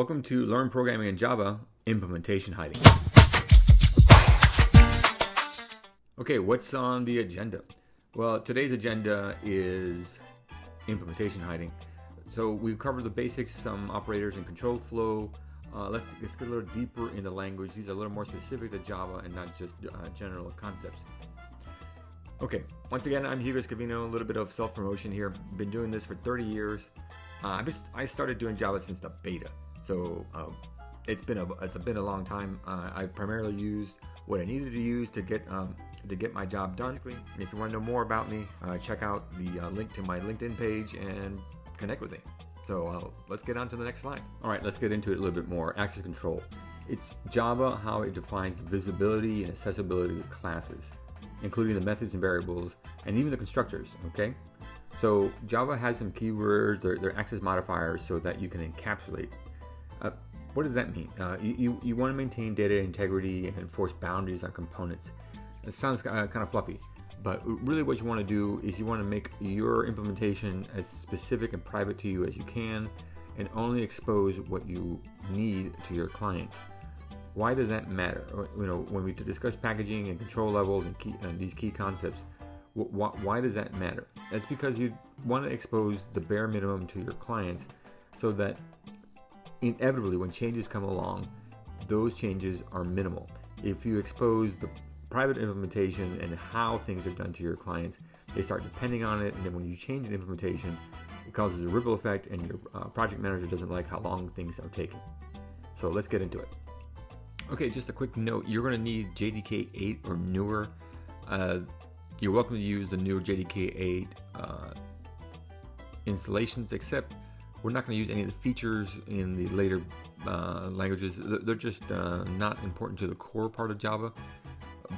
Welcome to Learn Programming in Java, Implementation Hiding. Okay, what's on the agenda? Well, today's agenda is implementation hiding. So we've covered the basics, some operators and control flow. Let's get a little deeper in the language. These are a little more specific to Java and not just general concepts. Okay, once again, I'm Hugo Scavino, a little bit of self-promotion here. Been doing this for 30 years. I started doing Java since the beta. So it's been a long time. I primarily used what I needed to use to get my job done. If you want to know more about me, check out the link to my LinkedIn page and connect with me. So let's get on to the next slide. All right, let's get into it a little bit more. Access control. It's Java, how it defines the visibility and accessibility of classes, including the methods and variables, and even the constructors. Okay. So Java has some keywords, they're access modifiers, so that you can encapsulate. What does that mean? You want to maintain data integrity and enforce boundaries on components. It sounds kind of fluffy, but really what you want to do is you want to make your implementation as specific and private to you as you can, and only expose what you need to your clients. Why does that matter? You know, when we discuss packaging and control levels and these key concepts, why does that matter? That's because you want to expose the bare minimum to your clients, so that inevitably when changes come along, those changes are minimal. If you expose the private implementation and how things are done to your clients, they start depending on it, and then when you change the implementation, it causes a ripple effect, and your project manager doesn't like how long things are taking. So let's get into it. Okay, just a quick note, you're going to need JDK 8 or newer. You're welcome to use the newer JDK 8 installations, except we're not going to use any of the features in the later languages. They're just not important to the core part of Java.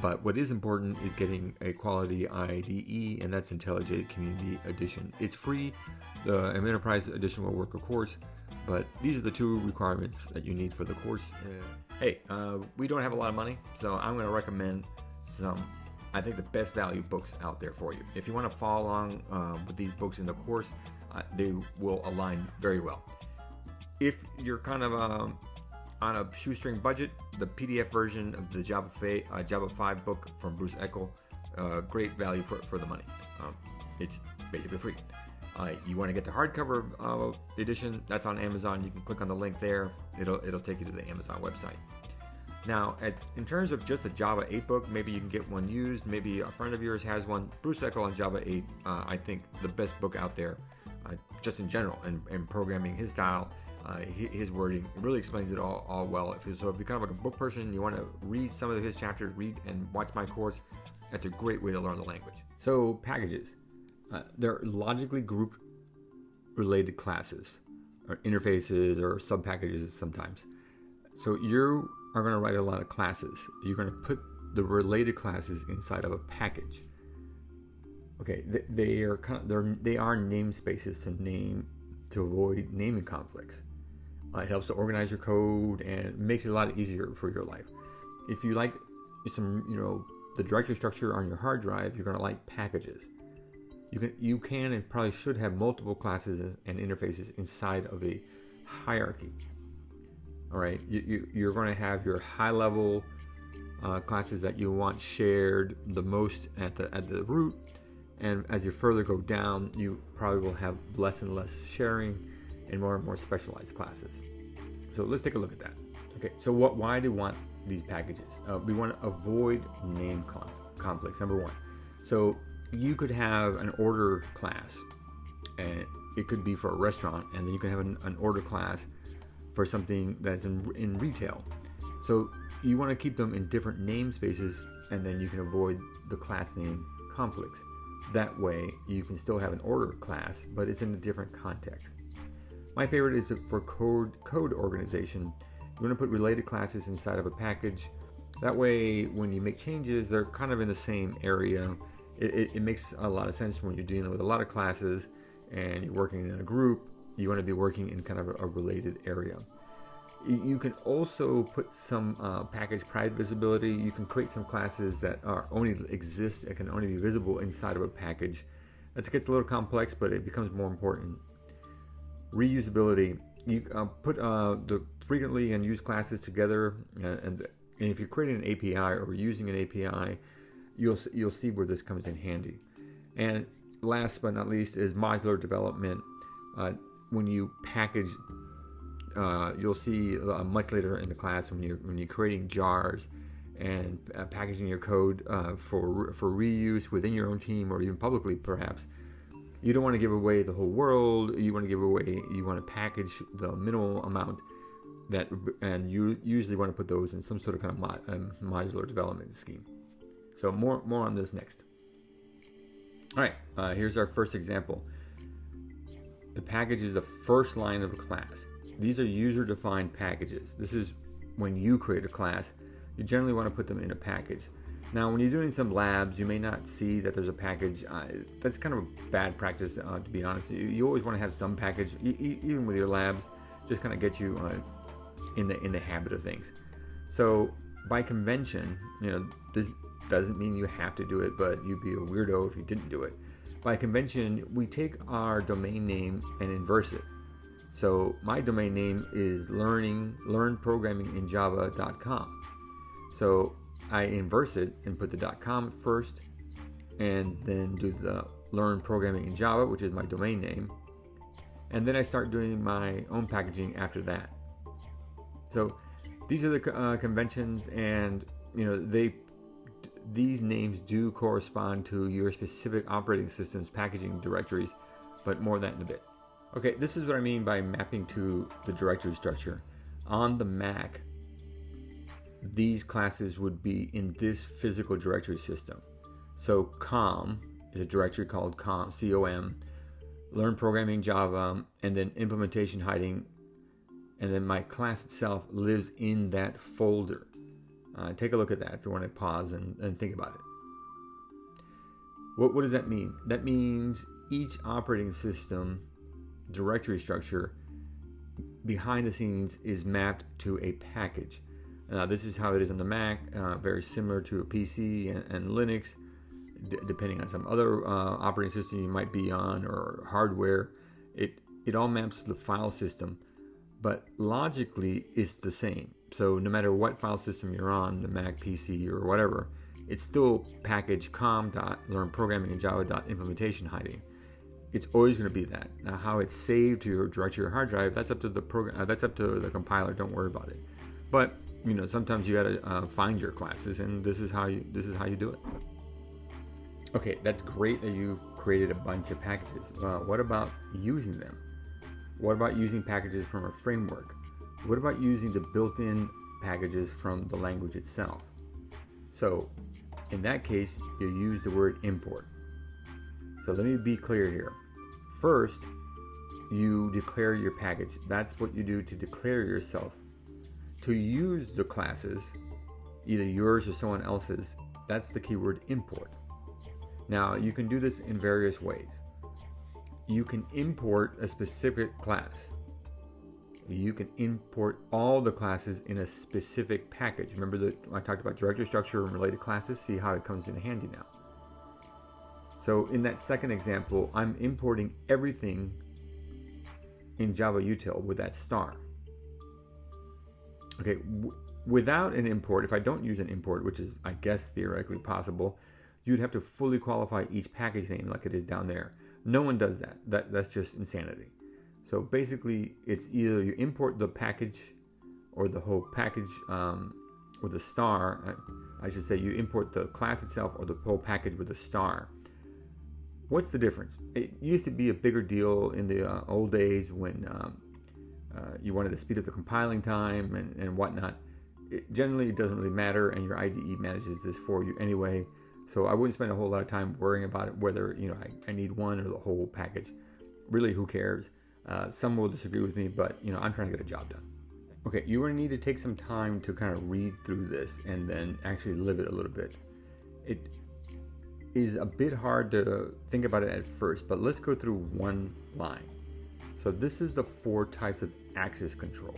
But what is important is getting a quality IDE, and that's IntelliJ Community Edition. It's free. The Enterprise Edition will work, of course, but these are the two requirements that you need for the course. We don't have a lot of money, so I'm going to recommend I think the best value books out there for you. If you want to follow along with these books in the course, they will align very well. If you're kind of on a shoestring budget, the PDF version of the Java 5 book from Bruce Eckel, great value for the money. It's basically free. You want to get the hardcover edition, that's on Amazon. You can click on the link there. It'll take you to the Amazon website. Now, in terms of just a Java 8 book, maybe you can get one used. Maybe a friend of yours has one. Bruce Eckel on Java 8, I think the best book out there, just in general, and programming, his style, his wording, it really explains it all well. If you're kind of like a book person, you want to read some of his chapters, read and watch my course, that's a great way to learn the language. So packages, they're logically grouped related classes, or interfaces, or sub-packages sometimes. So you are going to write a lot of classes. You're going to put the related classes inside of a package. Okay, they are namespaces to avoid naming conflicts. It helps to organize your code and makes it a lot easier for your life. If you like the directory structure on your hard drive, you're going to like packages. You can and probably should have multiple classes and interfaces inside of a hierarchy. All right, you're going to have your high-level classes that you want shared the most at the root, and as you further go down, you probably will have less and less sharing and more specialized classes. So let's take a look at that. Okay, so why do we want these packages? We want to avoid name conflicts, number one. So you could have an order class, and it could be for a restaurant, and then you can have an order class for something that's in retail. So you want to keep them in different namespaces, and then you can avoid the class name conflicts. That way you can still have an order class, but it's in a different context. My favorite is for code organization. You want to put related classes inside of a package. That way when you make changes, they're kind of in the same area. It makes a lot of sense when you're dealing with a lot of classes and you're working in a group. You want to be working in kind of a related area. You can also put some package private visibility. You can create some classes that only exist and can only be visible inside of a package. That gets a little complex, but it becomes more important. Reusability. you put the frequently and used classes together, and if you're creating an API or using an API, you'll see where this comes in handy. And last but not least is modular development. When you package, you'll see much later in the class when you're creating jars and packaging your code for reuse within your own team or even publicly perhaps. You don't want to give away the whole world. You want to package the minimal amount and you usually want to put those in some sort of kind of modular development scheme. So more on this next. All right, here's our first example. The package is the first line of a class. These are user-defined packages. This is when you create a class. You generally want to put them in a package. Now, when you're doing some labs, you may not see that there's a package. That's kind of a bad practice, to be honest. You always want to have some package, even with your labs, just kind of get you in the habit of things. So, by convention, this doesn't mean you have to do it, but you'd be a weirdo if you didn't do it. By convention, we take our domain name and inverse it. So, my domain name is learnprogramminginjava.com. So, I inverse it and put the .com first, and then do the learn programming in Java, which is my domain name, and then I start doing my own packaging after that. So these are the conventions, and these names do correspond to your specific operating system's packaging directories, but more of that in a bit. Okay, this is what I mean by mapping to the directory structure. On the Mac, these classes would be in this physical directory system. So com is a directory called com, C-O-M, learn programming Java, and then implementation hiding, and then my class itself lives in that folder. Take a look at that if you want to pause and think about it. What does that mean? That means each operating system directory structure behind the scenes is mapped to a package. This is how it is on the Mac, very similar to a PC and Linux, depending on some other operating system you might be on or hardware. It all maps to the file system, but logically it's the same. So no matter what file system you're on, the Mac, PC, or whatever, it's still package com.learnprogramminginjava.implementation hiding. It's always going to be that. Now, how it's saved to your directory or hard drive, that's up to the program. That's up to the compiler. Don't worry about it. But sometimes you got to find your classes, and this is how you do it. Okay, that's great that you've created a bunch of packages. What about using them? What about using packages from a framework? What about using the built-in packages from the language itself? So, in that case, you use the word import. So let me be clear here. First, you declare your package. That's what you do to declare yourself. To use the classes, either yours or someone else's, that's the keyword import. Now, you can do this in various ways. You can import a specific class. You can import all the classes in a specific package. Remember that I talked about directory structure and related classes? See how it comes in handy now. So in that second example, I'm importing everything in Java util with that star. Okay, without an import, if I don't use an import, which is, I guess, theoretically possible, you'd have to fully qualify each package name like it is down there. No one does that. That's just insanity. So basically, it's either you import the package or the whole package with a star. I should say you import the class itself or the whole package with a star. What's the difference? It used to be a bigger deal in the old days when you wanted to speed up the compiling time and whatnot. Generally, it doesn't really matter, and your IDE manages this for you anyway. So I wouldn't spend a whole lot of time worrying about it, whether I need one or the whole package. Really, who cares? Some will disagree with me, but I'm trying to get a job done. Okay, you're going to need to take some time to kind of read through this and then actually live it a little bit. It is a bit hard to think about it at first, but let's go through one line. So this is the 4 types of access control.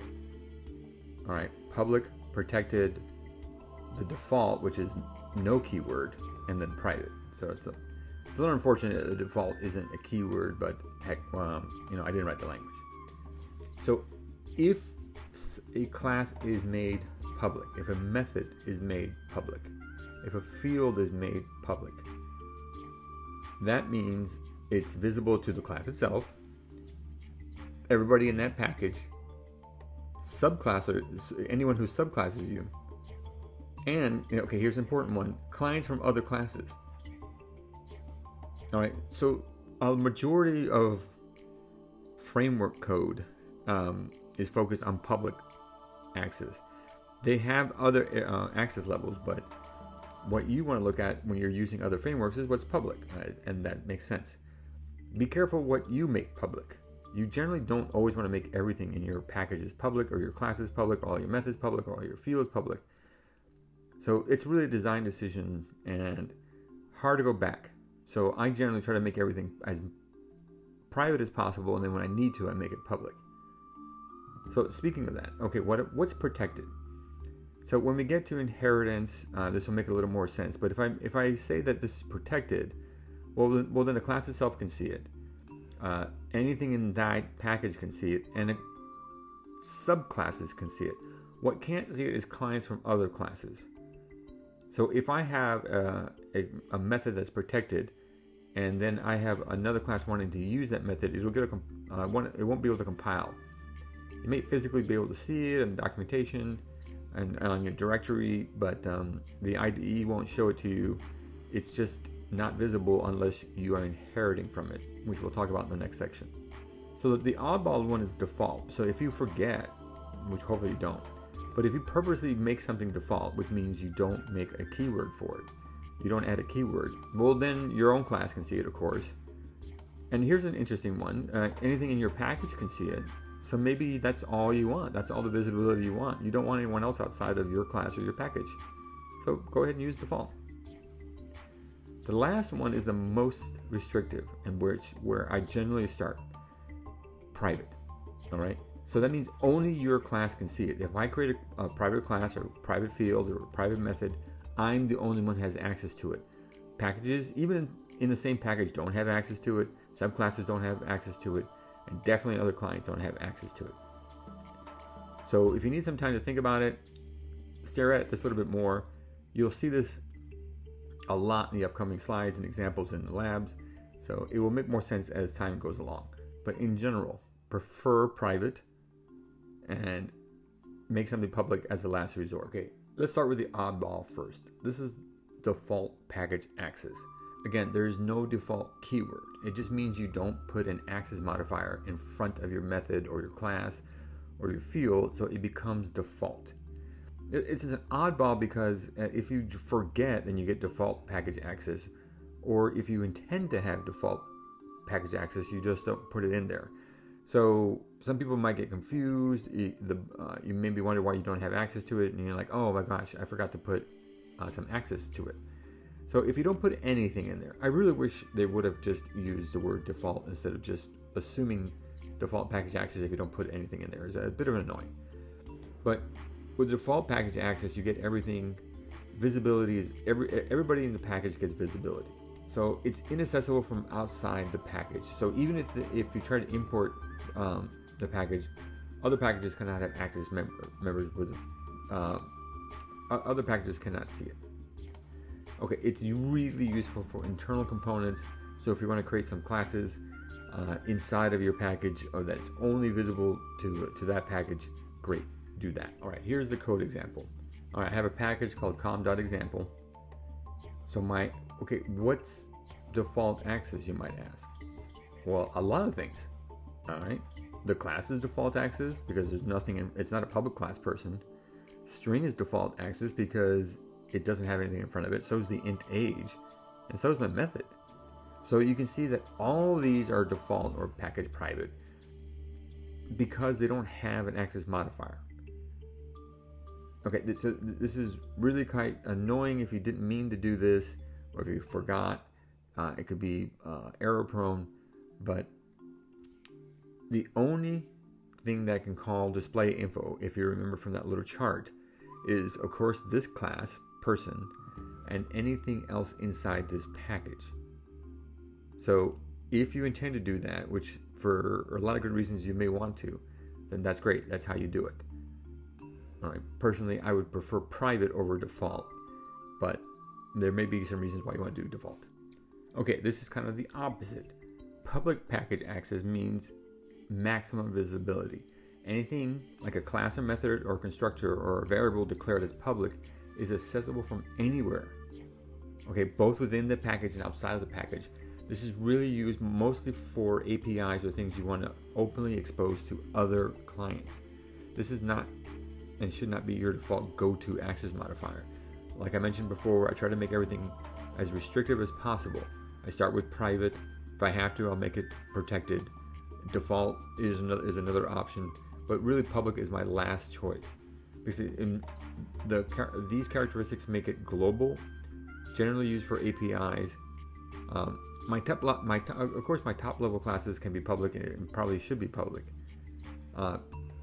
All right, public, protected, the default, which is no keyword, and then private. So it's a little unfortunate that the default isn't a keyword, but heck, I didn't write the language. So if a class is made public, if a method is made public, if a field is made public, that means it's visible to the class itself, everybody in that package, subclassers, anyone who subclasses you, and, okay, here's an important one, clients from other classes. All right, so a majority of framework code is focused on public access. They have other access levels, but what you want to look at when you're using other frameworks is what's public, and that makes sense. Be careful what you make public. You generally don't always want to make everything in your packages public, or your classes public, or all your methods public, or all your fields public. So it's really a design decision and hard to go back. So I generally try to make everything as private as possible, and then when I need to, I make it public. So speaking of that, okay, what's protected? So when we get to inheritance, this will make a little more sense. But if I say that this is protected, well then the class itself can see it. Anything in that package can see it, and subclasses can see it. What can't see it is clients from other classes. So if I have a method that's protected, and then I have another class wanting to use that method, it won't be able to compile. You may physically be able to see it in the documentation and on your directory, but the IDE won't show it to you. It's just not visible unless you are inheriting from it, which we'll talk about in the next section. So the oddball one is default. So if you forget, which hopefully you don't, but if you purposely make something default, which means you don't make a keyword for it, you don't add a keyword, well then your own class can see it, of course. And here's an interesting one. Anything in your package can see it. So maybe that's all you want. That's all the visibility you want. You don't want anyone else outside of your class or your package. So go ahead and use default. The last one is the most restrictive, and where I generally start. Private. All right. So that means only your class can see it. If I create a private class or a private field or a private method, I'm the only one who has access to it. Packages, even in the same package, don't have access to it. Subclasses don't have access to it. And definitely other clients don't have access to it. So if you need some time to think about it, stare at this a little bit more. You'll see this a lot in the upcoming slides and examples in the labs. So it will make more sense as time goes along. But in general, prefer private and make something public as a last resort. Okay, let's start with the oddball first. This is default package access. Again, there is no default keyword. It just means you don't put an access modifier in front of your method or your class or your field, so it becomes default. It's just an oddball because if you forget, then you get default package access, or if you intend to have default package access, you just don't put it in there. So some people might get confused. You maybe wonder why you don't have access to it, and you're like, oh my gosh, I forgot to put some access to it. So if you don't put anything in there, I really wish they would have just used the word default instead of just assuming default package access if you don't put anything in there. It's a bit of an annoying. But with default package access, you get everything. Visibility is everybody in the package gets visibility. So it's inaccessible from outside the package. So even if you try to import the package, other packages cannot have access members with other packages cannot see it. Okay, it's really useful for internal components. So if you want to create some classes inside of your package or that's only visible to that package, great, do that. All right, here's the code example. All right, I have a package called com.example. So what's default access, you might ask? Well, a lot of things. All right, the class is default access because there's nothing it's not a public class person. String is default access because it doesn't have anything in front of it. So is the int age, and so is my method. So you can see that all these are default or package private because they don't have an access modifier. Okay, so this is really quite annoying if you didn't mean to do this or if you forgot. It could be error prone, but the only thing that can call display info, if you remember from that little chart, is of course this class person and anything else inside this package. So if you intend to do that, which for a lot of good reasons you may want to, then that's great. That's how you do it. All right. Personally, I would prefer private over default, but there may be some reasons why you want to do default. Okay, this is kind of the opposite. Public package access means maximum visibility. Anything like a class or method or constructor or a variable declared as public is accessible from anywhere. Okay, both within the package and outside of the package. This is really used mostly for APIs or things you want to openly expose to other clients. This is not and should not be your default go-to access modifier. Like I mentioned before, I try to make everything as restrictive as possible. I start with private. If I have to, I'll make it protected. Default is another option, but really public is my last choice. Because these characteristics make it global, generally used for APIs. Of course, my top level classes can be public and probably should be public.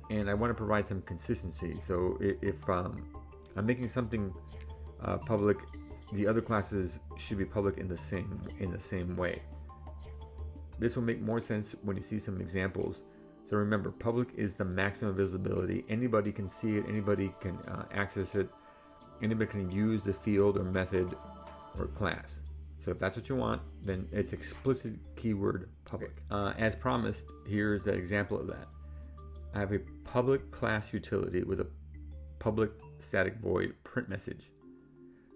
And I want to provide some consistency. So if I'm making something public, the other classes should be public in the same way. This will make more sense when you see some examples. So remember, public is the maximum visibility. Anybody can see it. Anybody can access it. Anybody can use the field or method or class. So if that's what you want, then it's explicit keyword public. As promised, here's that example of that. I have a public class utility with a public static void print message.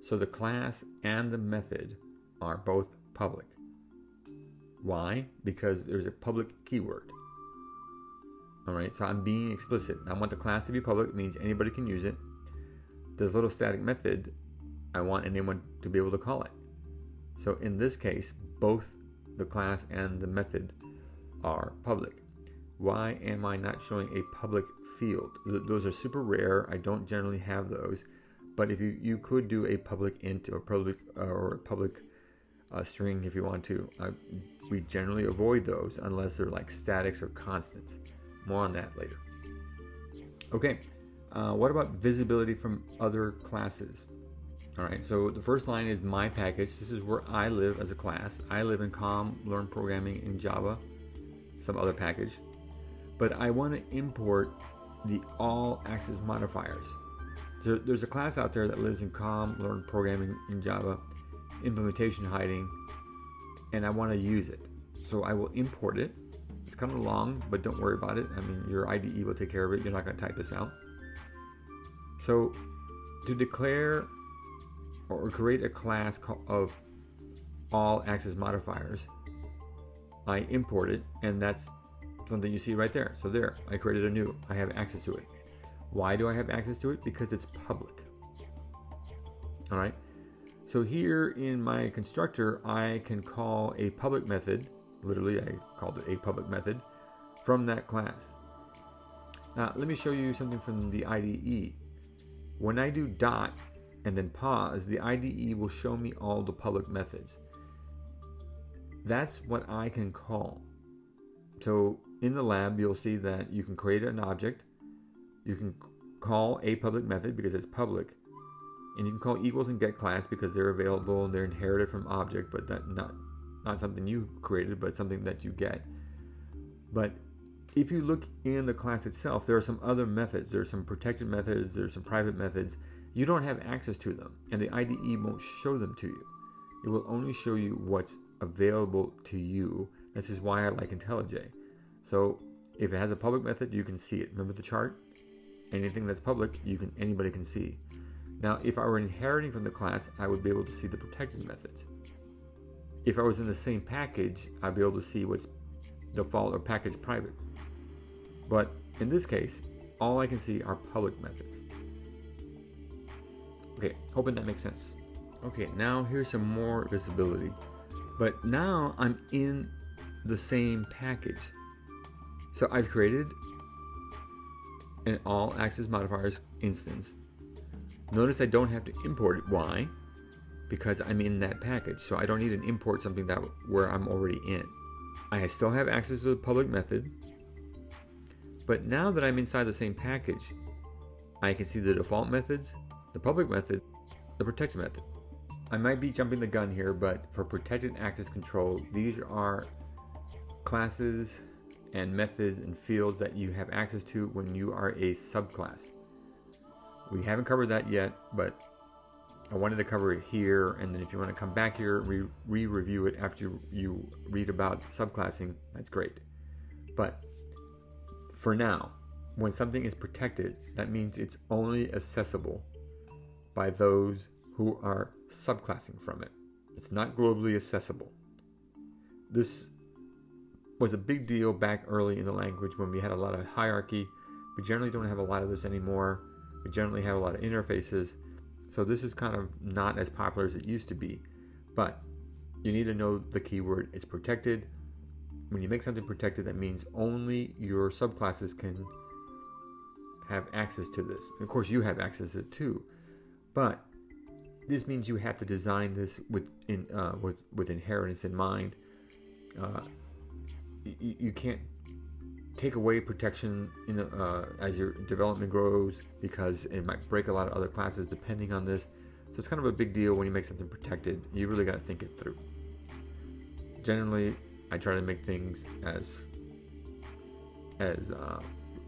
So the class and the method are both public. Why? Because there's a public keyword. All right, so I'm being explicit. I want the class to be public, it means anybody can use it. This little static method, I want anyone to be able to call it. So in this case, both the class and the method are public. Why am I not showing a public field? Those are super rare. I don't generally have those. But if you could do a public int or public string if you want to. We generally avoid those unless they're like statics or constants. More on that later. Okay, what about visibility from other classes? All right, so the first line is my package. This is where I live as a class. I live in COM, learn programming in Java, some other package. But I want to import the all access modifiers. So there's a class out there that lives in COM, learn programming in Java, implementation hiding, and I want to use it. So I will import it. It's kind of long, but don't worry about it. I mean, your IDE will take care of it. You're not going to type this out. So to declare or create a class of all access modifiers, I import it, and that's something you see right there. So there, I created a new. I have access to it. Why do I have access to it? Because it's public. All right. So here in my constructor, I can call a public method. Literally, I called it a public method from that class. Now, let me show you something from the IDE. When I do dot and then pause, the IDE will show me all the public methods. That's what I can call. So in the lab, you'll see that you can create an object. You can call a public method because it's public. And you can call equals and get class because they're available and they're inherited from object, but that not something you created, but something that you get. But if you look in the class itself, there are some other methods. There's some protected methods. There's some private methods. You don't have access to them, and the IDE won't show them to you. It will only show you what's available to you. This is why I like IntelliJ. So if it has a public method, you can see it. Remember the chart? Anything that's public, anybody can see. Now, if I were inheriting from the class, I would be able to see the protected methods. If I was in the same package, I'd be able to see what's default or package private. But in this case, all I can see are public methods. Okay, hoping that makes sense. Okay, now here's some more visibility. But now I'm in the same package. So I've created an all access modifiers instance. Notice I don't have to import it. Why? Because I'm in that package. So I don't need to import something where I'm already in. I still have access to the public method. But now that I'm inside the same package, I can see the default methods, the public method, the protected method. I might be jumping the gun here, but for protected access control, these are classes and methods and fields that you have access to when you are a subclass. We haven't covered that yet, but I wanted to cover it here, and then if you want to come back here, re-review it after you read about subclassing, that's great. But for now, when something is protected, that means it's only accessible by those who are subclassing from it. It's not globally accessible. This was a big deal back early in the language when we had a lot of hierarchy. We generally don't have a lot of this anymore. We generally have a lot of interfaces. So this is kind of not as popular as it used to be. But you need to know the keyword is protected. When you make something protected, that means only your subclasses can have access to this. Of course, you have access to it too. But this means you have to design this with inheritance in mind. You can't take away protection as your development grows, because it might break a lot of other classes depending on this. So it's kind of a big deal when you make something protected. You really got to think it through. Generally, I try to make things as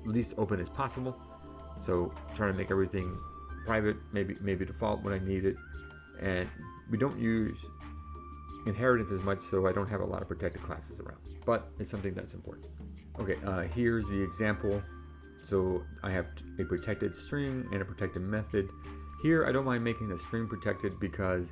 least open as possible. So trying to make everything private, maybe default when I need it, and we don't use inheritance as much, so I don't have a lot of protected classes around, but it's something that's important. Okay, here's the example. So I have a protected string and a protected method. Here I don't mind making a string protected, because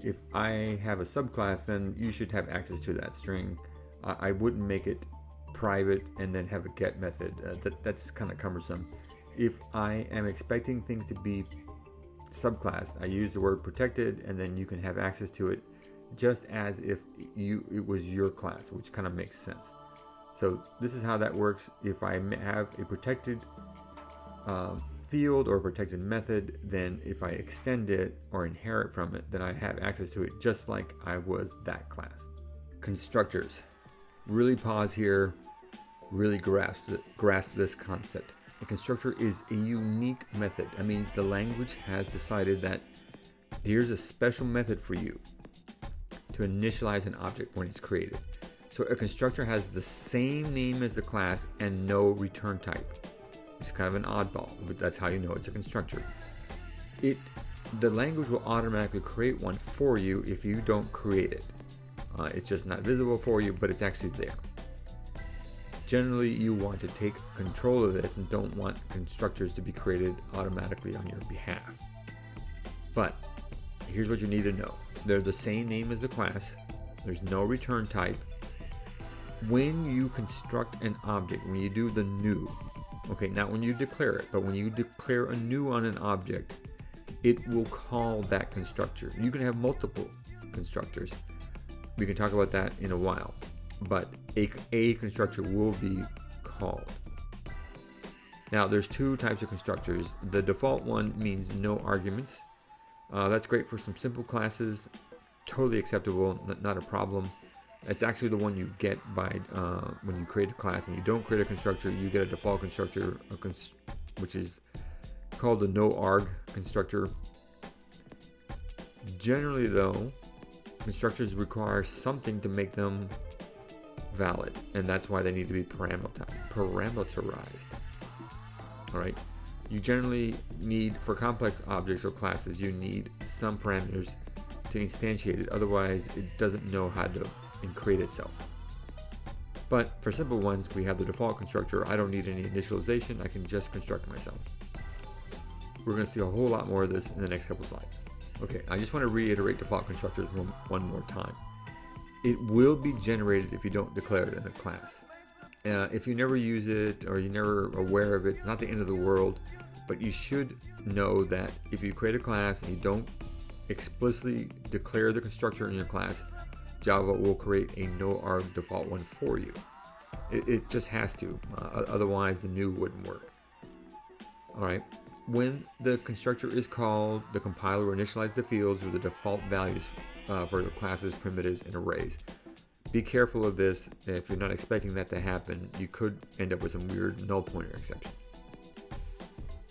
if I have a subclass, then you should have access to that string. I wouldn't make it private and then have a get method. That's kind of cumbersome. If I am expecting things to be subclass, I use the word protected, and then you can have access to it just as if it was your class, which kind of makes sense. So this is how that works. If I have a protected field or a protected method, then if I extend it or inherit from it, then I have access to it just like I was that class. Constructors. Really pause here. Really grasp this concept. A constructor is a unique method. That means the language has decided that here's a special method for you to initialize an object when it's created. So a constructor has the same name as the class and no return type. It's kind of an oddball, but that's how you know it's a constructor. The language will automatically create one for you if you don't create it. It's just not visible for you, but it's actually there. Generally, you want to take control of this and don't want constructors to be created automatically on your behalf. But here's what you need to know. They're the same name as the class. There's no return type. When you construct an object, when you do the new, okay, not when you declare it, but when you declare a new on an object, it will call that constructor. You can have multiple constructors. We can talk about that in a while, but a constructor will be called. Now, there's two types of constructors. The default one means no arguments. That's great for some simple classes, totally acceptable, not a problem. It's actually the one you get by when you create a class and you don't create a constructor, you get a default constructor, which is called the no arg constructor. Generally though, constructors require something to make them valid, and that's why they need to be parameterized. All right. You generally need, for complex objects or classes, you need some parameters to instantiate it. Otherwise, it doesn't know how to create itself. But for simple ones, we have the default constructor. I don't need any initialization. I can just construct myself. We're going to see a whole lot more of this in the next couple slides. Okay, I just want to reiterate default constructors one more time. It will be generated if you don't declare it in a class. If you never use it or you're never aware of it, it's not the end of the world, but you should know that if you create a class and you don't explicitly declare the constructor in your class, Java will create a no arg default one for you. It just has to, otherwise the new wouldn't work. All right. When the constructor is called, the compiler will initialize the fields with the default values for the classes, primitives, and arrays. Be careful of this. If you're not expecting that to happen, you could end up with some weird null pointer exception.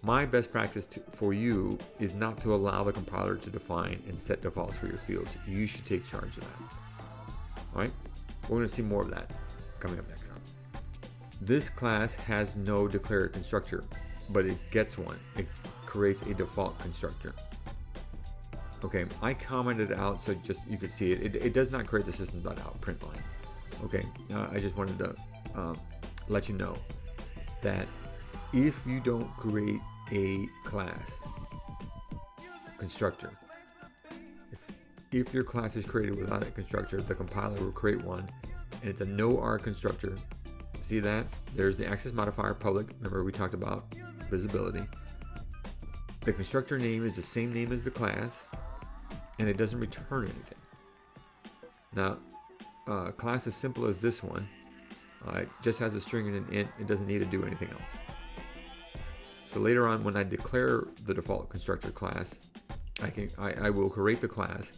My best practice for you is not to allow the compiler to define and set defaults for your fields. You should take charge of that. All right, we're going to see more of that coming up next. This class has no declared constructor, but it gets one. It creates a default constructor. Okay, I commented out so just you could see it. It does not create the system.out print line. Okay, I just wanted to let you know that if you don't create a class constructor, if your class is created without a constructor, the compiler will create one, and it's a no R constructor. See that? There's the access modifier public. Remember we talked about visibility. The constructor name is the same name as the class, and it doesn't return anything. Now, a class as simple as this one, it just has a string and an int. It doesn't need to do anything else. So later on, when I declare the default constructor class, I will create the class,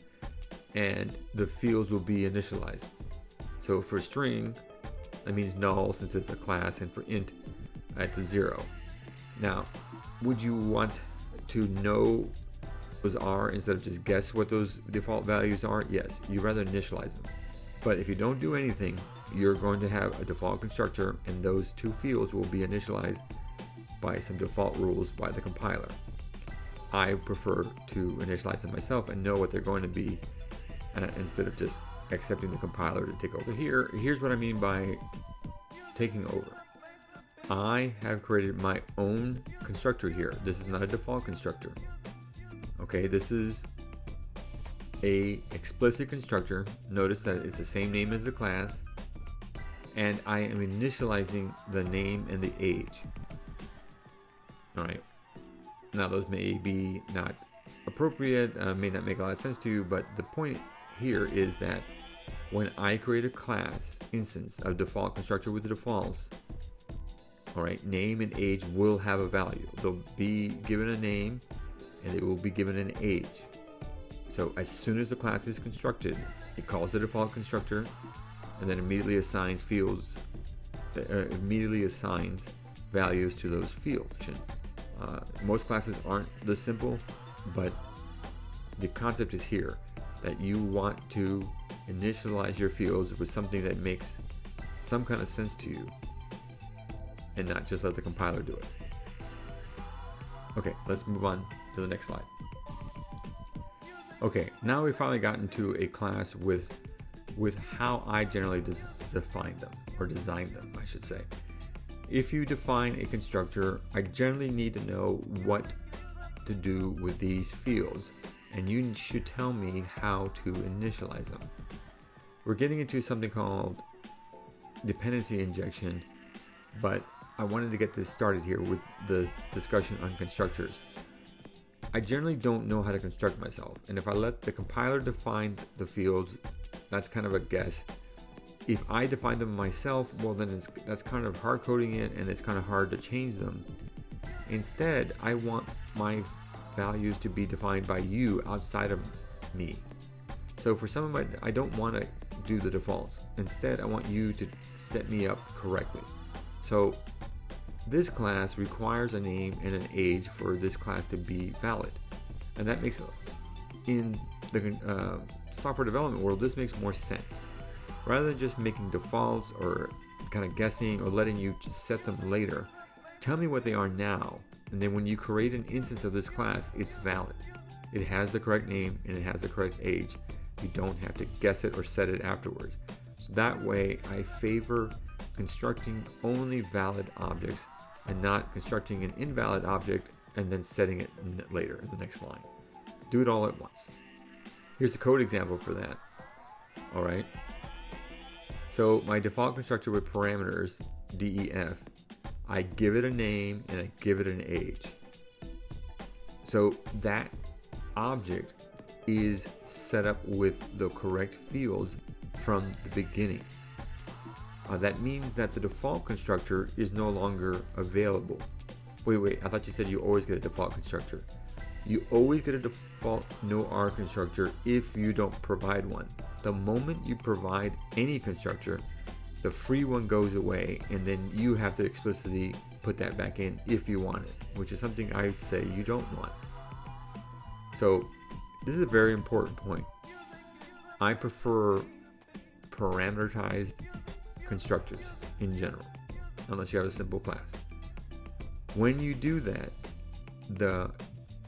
and the fields will be initialized. So for string, that means null since it's a class, and for int, it's a 0. Now, would you want to know those are instead of just guess what those default values are? Yes, you'd rather initialize them. But if you don't do anything, you're going to have a default constructor, and those two fields will be initialized by some default rules by the compiler. I prefer to initialize them myself and know what they're going to be instead of just accepting the compiler to take over. Here's what I mean by taking over. I have created my own constructor here. This is not a default constructor. Okay, this is a explicit constructor. Notice that it's the same name as the class, and I am initializing the name and the age. All right. Now those may be not appropriate, may not make a lot of sense to you, but the point here is that when I create a class instance of default constructor with the defaults, all right, name and age will have a value. They'll be given a name and they will be given an age. So as soon as the class is constructed, it calls the default constructor and then immediately assigns fields, values to those fields. Most classes aren't this simple, but the concept is here that you want to initialize your fields with something that makes some kind of sense to you and not just let the compiler do it. Okay, let's move on to the next slide. Okay, now we've finally gotten to a class with how I generally define them, or design them, I should say. If you define a constructor, I generally need to know what to do with these fields, and you should tell me how to initialize them. We're getting into something called dependency injection, but I wanted to get this started here with the discussion on constructors. I generally don't know how to construct myself, and if I let the compiler define the fields, that's kind of a guess. If I define them myself, well then that's kind of hard coding it, and it's kind of hard to change them. Instead, I want my values to be defined by you outside of me. So for some of my, I don't want to do the defaults. Instead, I want you to set me up correctly. So this class requires a name and an age for this class to be valid. And that makes, in the software development world, this makes more sense. Rather than just making defaults or kind of guessing or letting you just set them later, tell me what they are now. And then when you create an instance of this class, it's valid. It has the correct name and it has the correct age. You don't have to guess it or set it afterwards. So that way, I favor constructing only valid objects and not constructing an invalid object and then setting it later in the next line. Do it all at once. Here's the code example for that. All right. So my default constructor with parameters, def, I give it a name and I give it an age. So that object is set up with the correct fields from the beginning. That means that the default constructor is no longer available. Wait, I thought you said you always get a default constructor. You always get a default no R constructor if you don't provide one. The moment you provide any constructor, the free one goes away, and then you have to explicitly put that back in if you want it, which is something I say you don't want. So this is a very important point. I prefer parameterized constructors in general. unless you have a simple class. When you do that, the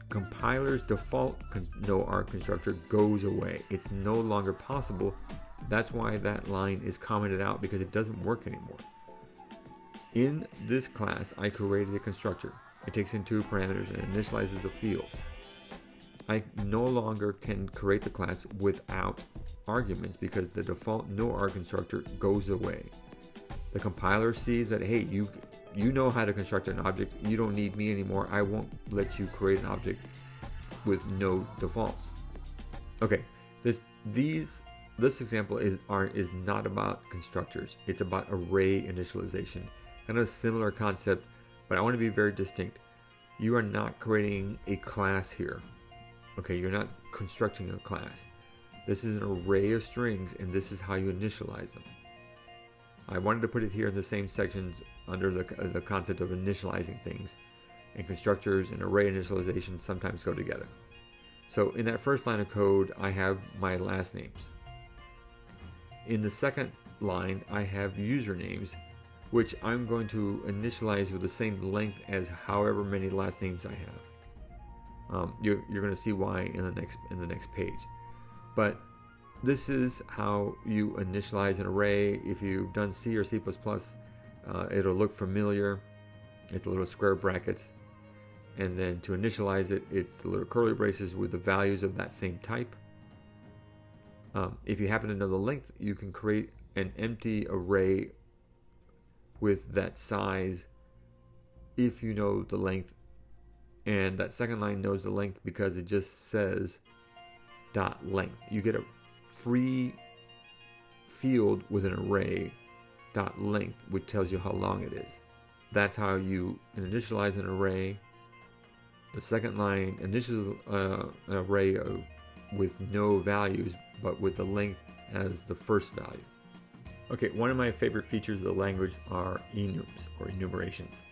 compiler's default no-arg constructor goes away. It's no longer possible. That's why that line is commented out, because it doesn't work anymore. In this class, I created a constructor. It takes in 2 parameters and initializes the fields. I no longer can create the class without arguments because the default no-arg constructor goes away. The compiler sees that, hey, you know how to construct an object. You don't need me anymore. I won't let you create an object with no defaults. Okay, this example is not about constructors. It's about array initialization. Kind of a similar concept, but I want to be very distinct. You are not creating a class here. Okay, you're not constructing a class. This is an array of strings, and this is how you initialize them. I wanted to put it here in the same sections under the concept of initializing things, and constructors and array initialization sometimes go together. So in that first line of code, I have my last names. In the second line, I have usernames, which I'm going to initialize with the same length as however many last names I have. You're going to see why in the next page. But this is how you initialize an array. If you've done C or C++, it'll look familiar. It's the little square brackets. And then to initialize it, it's the little curly braces with the values of that same type. If you happen to know the length, you can create an empty array with that size if you know the length. And that second line knows the length because it just says .length. You get a free field with an array .length, which tells you how long it is. That's how you initialize an array. The second line initializes an array with no values, but with the length as the first value. Okay, one of my favorite features of the language are enums, or enumerations.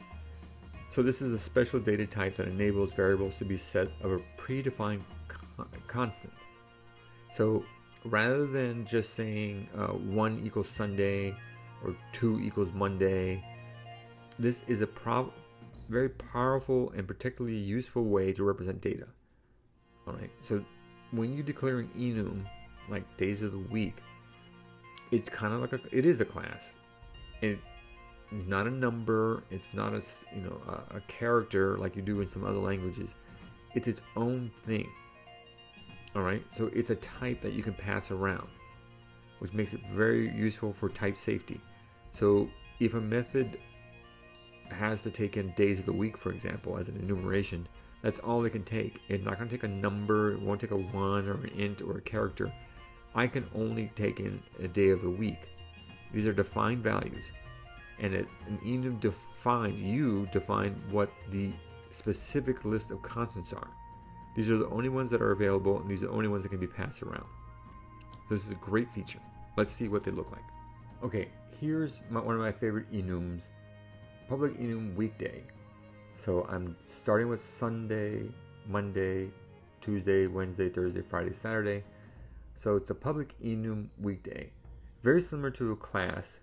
So this is a special data type that enables variables to be set of a predefined constant. So rather than just saying 1 equals Sunday or 2 equals Monday, this is a very powerful and particularly useful way to represent data. All right, so when you declare an enum, like days of the week, it's kind of like it is a class. It's not a number. It's not a character like you do in some other languages. It's its own thing. All right, so it's a type that you can pass around, which makes it very useful for type safety. So if a method has to take in days of the week, for example, as an enumeration, that's all it can take. It's not going to take a number. It won't take a 1 or an int or a character. I can only take in a day of the week. These are defined values. And an enum define what the specific list of constants are. These are the only ones that are available, and these are the only ones that can be passed around. So this is a great feature. Let's see what they look like. Okay, here's one of my favorite enums, public enum weekday. So I'm starting with Sunday, Monday, Tuesday, Wednesday, Thursday, Friday, Saturday. So it's a public enum weekday. Very similar to a class.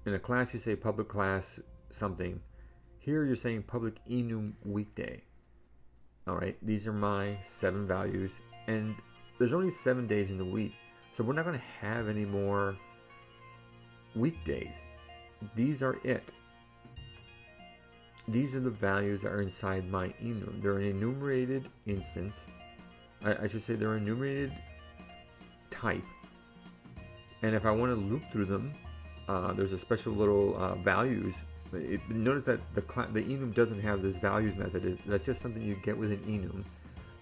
In a class you say public class something. Here you're saying public enum weekday. Alright, these are my 7 values. And there's only 7 days in the week. So we're not going to have any more weekdays. These are it. These are the values that are inside my enum. They're an enumerated instance. I should say they're an enumerated type. And if I want to loop through them, there's a special little values. Notice that the enum doesn't have this values method. That's just something you get with an enum.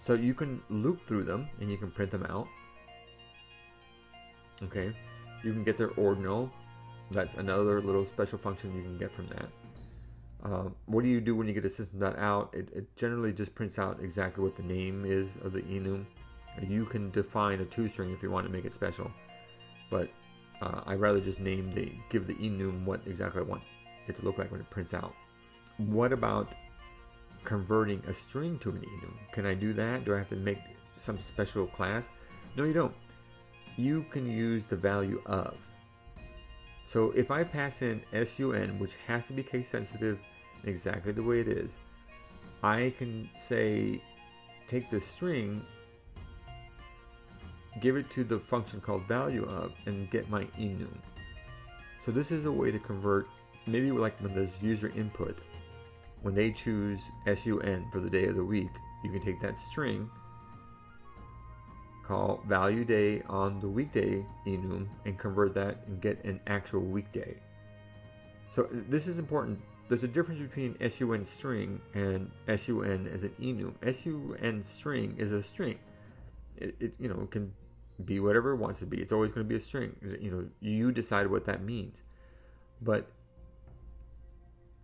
So you can loop through them and you can print them out. Okay, you can get their ordinal. That's another little special function you can get from that. What do you do when you get a system.out? It generally just prints out exactly what the name is of the enum. You can define a toString if you want to make it special, but I'd rather just give the enum what exactly I want it to look like when it prints out. What about converting a string to an enum? Can I do that? Do I have to make some special class? No, you don't. You can use the value of. So if I pass in sun, which has to be case sensitive exactly the way it is, I can say, take the string, give it to the function called value of, and get my enum. So this is a way to convert, maybe like when there's user input, when they choose sun for the day of the week, you can take that string, call value day on the weekday enum, and convert that and get an actual weekday. So this is important. There's a difference between sun string and sun as an enum. Sun string is a string. It can be whatever it wants to be. It's always going to be a string. You decide what that means. But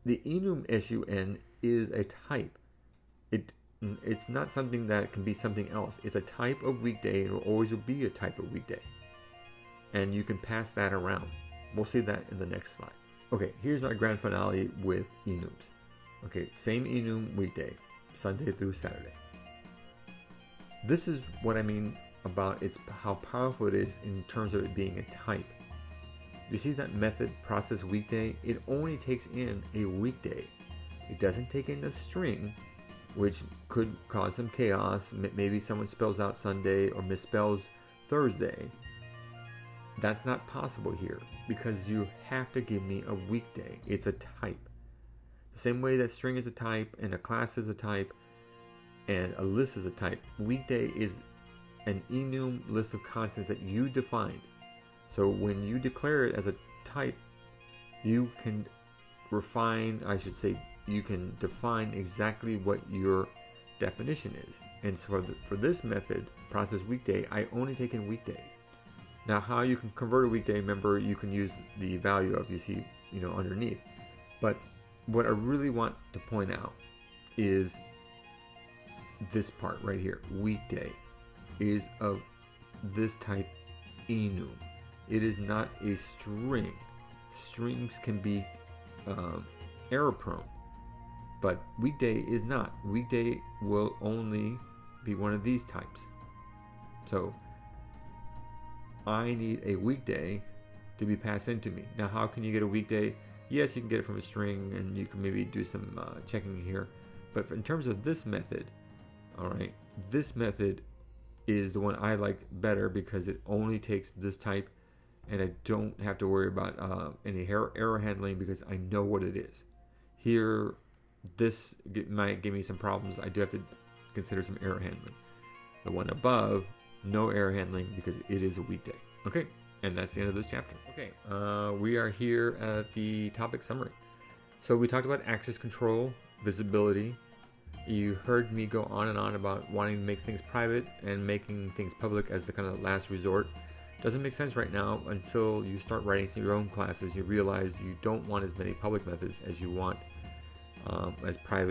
the enum sun is a type. It's not something that can be something else. It's a type of weekday. It will always be a type of weekday. And you can pass that around. We'll see that in the next slide. Okay, here's my grand finale with enums. Okay, same enum weekday, Sunday through Saturday. This is what I mean about how powerful it is in terms of it being a type. You see that method process weekday? It only takes in a weekday. It doesn't take in a string, which could cause some chaos. Maybe someone spells out Sunday or misspells Thursday. That's not possible here because you have to give me a weekday. It's a type. The same way that string is a type and a class is a type and a list is a type, weekday is an enum list of constants that you defined. So when you declare it as a type, you can you can define exactly what your definition is. And so for this method, process weekday, I only take in weekdays. Now how you can convert a weekday, remember you can use the value of, you see, underneath. But what I really want to point out is this part right here. Weekday is of this type enum. It is not a string. Strings can be error prone, but weekday is not. Weekday will only be one of these types. So I need a weekday to be passed into me. Now how can you get a weekday? Yes, you can get it from a string and you can maybe do some checking here, but in terms of this method, all right, this method is the one I like better because it only takes this type and I don't have to worry about any error handling because I know what it is. Here, this might give me some problems. I do have to consider some error handling. The one above, no error handling because it is a weekday. Okay, and that's the end of this chapter. Okay, we are here at the topic summary. So we talked about access control, visibility. You heard me go on and on about wanting to make things private and making things public as the kind of last resort. Doesn't make sense right now until you start writing some of your own classes. You realize you don't want as many public methods as you want as private.